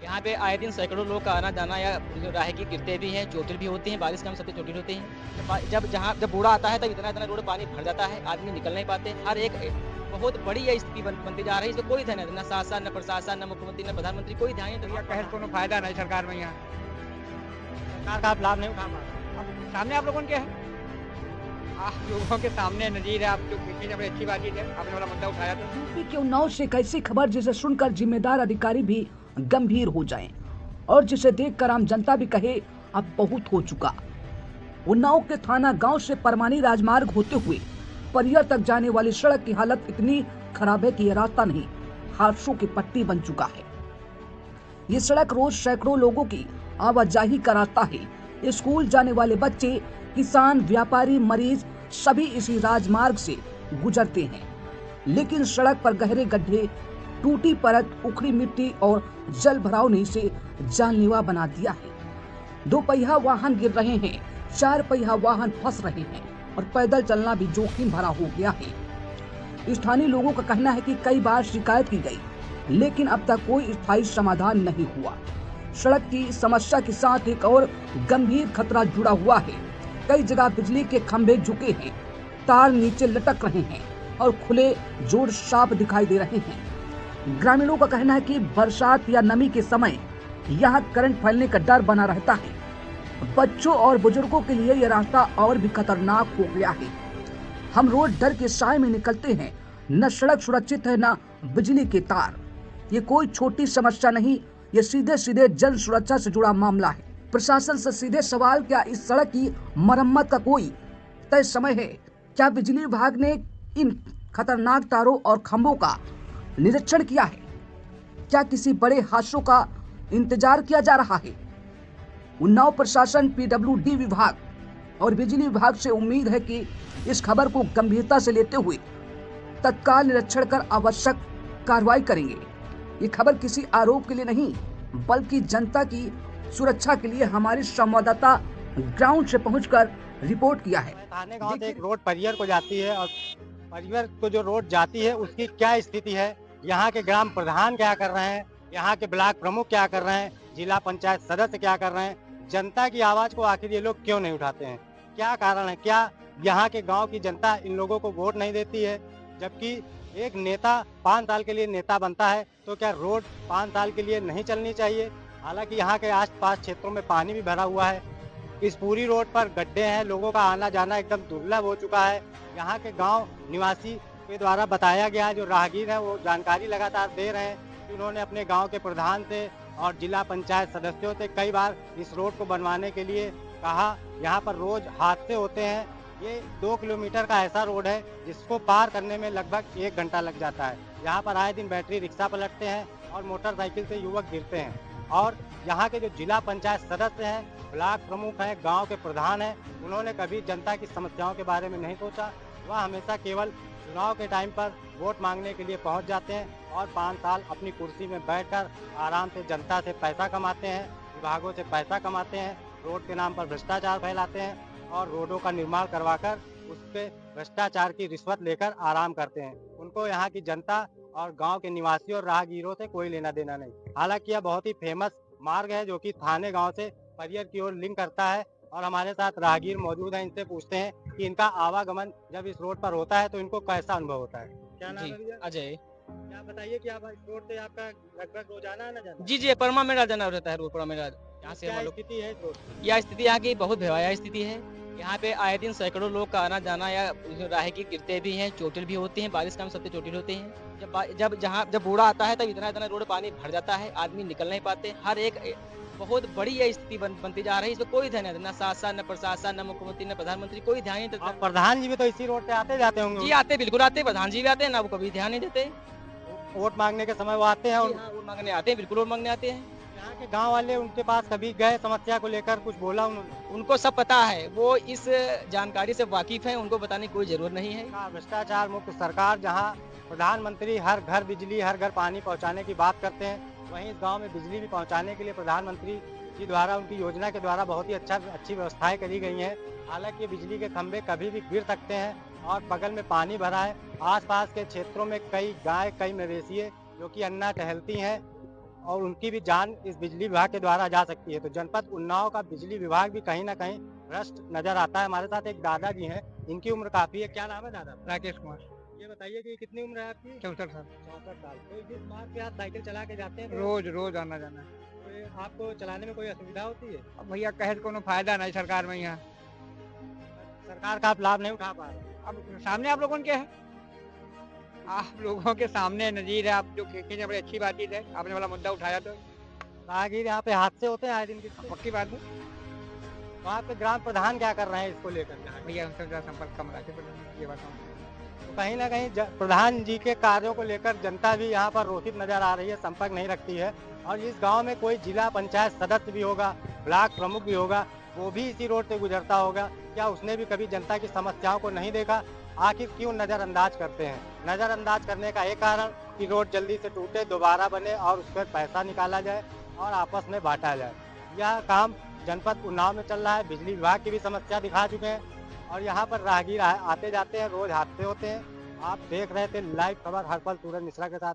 यहाँ पे आए दिन सैकड़ों लोग का आना जाना या जो राहगीर गिरते भी हैं, चोटिल भी होती हैं, बारिश के समय सबसे चोटिल होते हैं। जब बूढ़ा आता है तब इतना-इतना रोड पानी भर जाता है, आदमी निकल नहीं पाते। हर एक बहुत बड़ी ये स्थिति बनती जा रही है, इसमें कोई ध्यान नहीं, ना शासन, ना प्रशासन, ना मुख्यमंत्री, ना प्रधानमंत्री, कोई ध्यान नहीं या देता। कहल कोनो फायदा नहीं सरकार में यहाँ। सरकार का आप लाभ नहीं उठा पा रहे। अब सामने आप लोगों के है। आप लोगों के सामने नज़ीर है, आप जो पिछली बड़ी अच्छी बात है, आपने वाला मुद्दा उठाया तो। यूपी के उन्नाव से एक ऐसी खबर जिसे सुनकर जिम्मेदार अधिकारी भी गंभीर हो जाएं और जिसे देखकर आम जनता भी कहे अब बहुत हो चुका। उन्नाव के थाना गांव से परमानी राजमार्ग होते हुए परियर तक जाने वाली सड़क की हालत इतनी खराब है कि यह रास्ता नहीं, हादसों की पट्टी बन चुका है। ये सड़क रोज सैकड़ों लोगों की आवाजाही का रास्ता है। स्कूल जाने वाले बच्चे, किसान, व्यापारी, मरीज सभी इसी राजमार्ग से गुजरते हैं, लेकिन सड़क पर गहरे गड्ढे, टूटी परत, उखड़ी मिट्टी और जल भराव ने इसे जानलेवा बना दिया है। दो पहिया वाहन गिर रहे हैं, चार पहिया वाहन फंस रहे हैं और पैदल चलना भी जोखिम भरा हो गया है। स्थानीय लोगों का कहना है कि कई बार शिकायत की गई, लेकिन अब तक कोई स्थायी समाधान नहीं हुआ। सड़क की समस्या के साथ एक और गंभीर खतरा जुड़ा हुआ है। कई जगह बिजली के खंभे झुके हैं, तार नीचे लटक रहे हैं और खुले जोड़ साफ दिखाई दे रहे हैं। ग्रामीणों का कहना है कि बरसात या नमी के समय यहाँ करंट फैलने का डर बना रहता है। बच्चों और बुजुर्गों के लिए यह रास्ता और भी खतरनाक हो गया है। हम रोज डर के साए में निकलते हैं, न सड़क सुरक्षित है, न बिजली के तार। ये कोई छोटी समस्या नहीं, ये सीधे सीधे जन सुरक्षा से जुड़ा मामला है। प्रशासन से सीधे सवाल, क्या इस सड़क की मरम्मत का कोई तय समय है? क्या बिजली विभाग ने इन खतरनाक तारों और खंभों का निरीक्षण किया है? क्या किसी बड़े हादसों का इंतजार किया जा रहा है? उन्नाव प्रशासन, पीडब्ल्यूडी विभाग और बिजली विभाग से उम्मीद है कि इस खबर को गंभीरता से लेते हुए तत्काल निरीक्षण कर आवश्यक कार्रवाई करेंगे। ये खबर किसी आरोप के लिए नहीं, बल्कि जनता की सुरक्षा के लिए हमारे संवाददाता ग्राउंड से पहुंचकर रिपोर्ट किया है। थाने गांव से एक रोड परियर को जाती है और परियर को जो रोड जाती है उसकी क्या स्थिति है, यहाँ के ग्राम प्रधान क्या कर रहे हैं, यहाँ के ब्लॉक प्रमुख क्या कर रहे हैं, जिला पंचायत सदस्य क्या कर रहे हैं, जनता की आवाज को आखिर ये लोग क्यों नहीं उठाते हैं? क्या कारण है? क्या यहाँ के गांव की जनता इन लोगों को वोट नहीं देती है? जबकि एक नेता 5 साल के लिए नेता बनता है तो क्या रोड 5 साल के लिए नहीं चलनी चाहिए? हालांकि यहाँ के आसपास क्षेत्रों में पानी भी भरा हुआ है, इस पूरी रोड पर गड्ढे हैं, लोगों का आना जाना एकदम दुर्लभ हो चुका है। यहाँ के गांव निवासी के द्वारा बताया गया है, जो राहगीर है वो जानकारी लगातार दे रहे हैं कि उन्होंने अपने गांव के प्रधान से और जिला पंचायत सदस्यों से कई बार इस रोड को बनवाने के लिए कहा। यहाँ पर रोज हादसे होते हैं। ये 2 किलोमीटर का ऐसा रोड है जिसको पार करने में लगभग 1 घंटा लग जाता है। यहाँ पर आए दिन बैटरी रिक्शा पलटते हैं और मोटरसाइकिल से युवक गिरते हैं। और यहाँ के जो जिला पंचायत सदस्य हैं, ब्लॉक प्रमुख हैं, गांव के प्रधान हैं, उन्होंने कभी जनता की समस्याओं के बारे में नहीं सोचा। वह हमेशा केवल चुनाव के टाइम पर वोट मांगने के लिए पहुंच जाते हैं और 5 साल अपनी कुर्सी में बैठकर आराम से जनता से पैसा कमाते हैं, विभागों से पैसा कमाते हैं, रोड के नाम पर भ्रष्टाचार फैलाते हैं और रोडों का निर्माण करवाकर उस पे भ्रष्टाचार की रिश्वत लेकर आराम करते हैं। उनको यहाँ की जनता और गांव के निवासियों और राहगीरों से कोई लेना देना नहीं। हालांकि यह बहुत ही फेमस मार्ग है जो कि थाने गांव से परियर की ओर लिंक करता है और हमारे साथ राहगीर मौजूद हैं। इनसे पूछते हैं कि इनका आवागमन जब इस रोड पर होता है तो इनको कैसा अनुभव होता है। क्या नाम जी, है भैया? अजय। क्या बताइए कि आप इस रोड से आपका लगभग रोजाना आना जाना? जी, परमा मेरा जाना रहता है, रोड परमा मेरा। यहाँ से क्या हम लोग, स्थिति है इस रोड की? यह स्थिति यहाँ की बहुत बेहाया स्थिति है। यहाँ पे आए दिन सैकड़ों लोग का आना जाना या जो राहगीर गिरते भी हैं, चोटिल भी होती हैं, बारिश के समय सबसे चोटिल होते हैं। जब बूढ़ा आता है तब इतना-इतना रोड पानी भर जाता है, आदमी निकल नहीं पाते। हर एक बहुत बड़ी ये स्थिति बनती जा रही है, इसमें कोई ध्यान नहीं देता, ना शासन, ना प्रशासन, ना मुख्यमंत्री, ना प्रधानमंत्री, कोई ध्यान नहीं देता। और प्रधान जी भी तो इसी रोड से आते जाते जी होंगे। आते, बिल्कुल आते, प्रधान जी भी आते हैं, ना वो कभी ध्यान नहीं देते। वोट मांगने के समय वो आते हैं जी और हाँ, वोट माँगने आते हैं, बिल्कुल वोट माँगने आते हैं। यहाँ के गांव वाले उनके पास कभी गए समस्या को लेकर कुछ बोला उन्होंने? उनको सब पता है, वो इस जानकारी से वाकिफ़ हैं, उनको बताने की कोई ज़रूरत नहीं है। का भ्रष्टाचार मुक्त सरकार, जहां प्रधानमंत्री हर घर बिजली, हर घर पानी पहुंचाने की बात करते हैं, वहीं इस गांव में बिजली भी पहुंचाने के लिए प्रधानमंत्री जी द्वारा उनकी योजना के द्वारा बहुत ही अच्छी व्यवस्थाएं करी गई हैं। हालांकि बिजली के खंभे कभी भी गिर सकते हैं और बगल में पानी भरा है। आसपास के क्षेत्रों में कई गाय, कई मवेशी जो कि अन्ना टहलती हैं और उनकी भी जान इस बिजली विभाग के द्वारा जा सकती है। तो जनपद उन्नाव का बिजली विभाग भी कहीं न कहीं भ्रष्ट नजर आता है। हमारे साथ एक दादाजी हैं, इनकी उम्र काफ़ी है। क्या नाम है दादा? राकेश कुमार, ये बताइए कि कितनी उम्र है आपकी? 64 साल। 64 साल। तो जिस मार्ग पे आप साइकिल चला के जाते हैं तो रोज रोज आना जाना है। तो ये आपको चलाने में कोई असुविधा होती है? अब भैया कहे तो कोनो फायदा नहीं सरकार में यहाँ। सरकार का आप लाभ नहीं उठा पा रहे। अब सामने आप लोगों के है, आप लोगों के सामने नजीर है। आप जो खींचे बड़ी अच्छी बातचीत है, आपने वाला मुद्दा उठाया तो राहगीर यहाँ पे हादसे होते हैं आए दिन की। पक्की बात है। तो आपके ग्राम प्रधान क्या कर रहे हैं इसको लेकर के? भैया उनसे ज़्यादा संपर्क कम रखे ये बात हम। तो कहीं न कहीं प्रधान जी के कार्यों को लेकर जनता भी यहाँ पर रोषित नजर आ रही है, संपर्क नहीं रखती है। और इस गांव में कोई जिला पंचायत सदस्य भी होगा, ब्लॉक प्रमुख भी होगा, वो भी इसी रोड से गुजरता होगा, क्या उसने भी कभी जनता की समस्याओं को नहीं देखा? आखिर क्यों नज़रअंदाज करते हैं? नज़रअंदाज करने का एक कारण कि रोड जल्दी से टूटे, दोबारा बने और उस पर पैसा निकाला जाए और आपस में बांटा जाए। यह काम जनपद उन्नाव में चल रहा है। बिजली विभाग की भी समस्या दिखा चुके हैं और यहाँ पर राहगीर आते जाते हैं, रोज हादसे होते हैं। आप देख रहे थे लाइव खबर हरपल सूरज मिश्रा के साथ।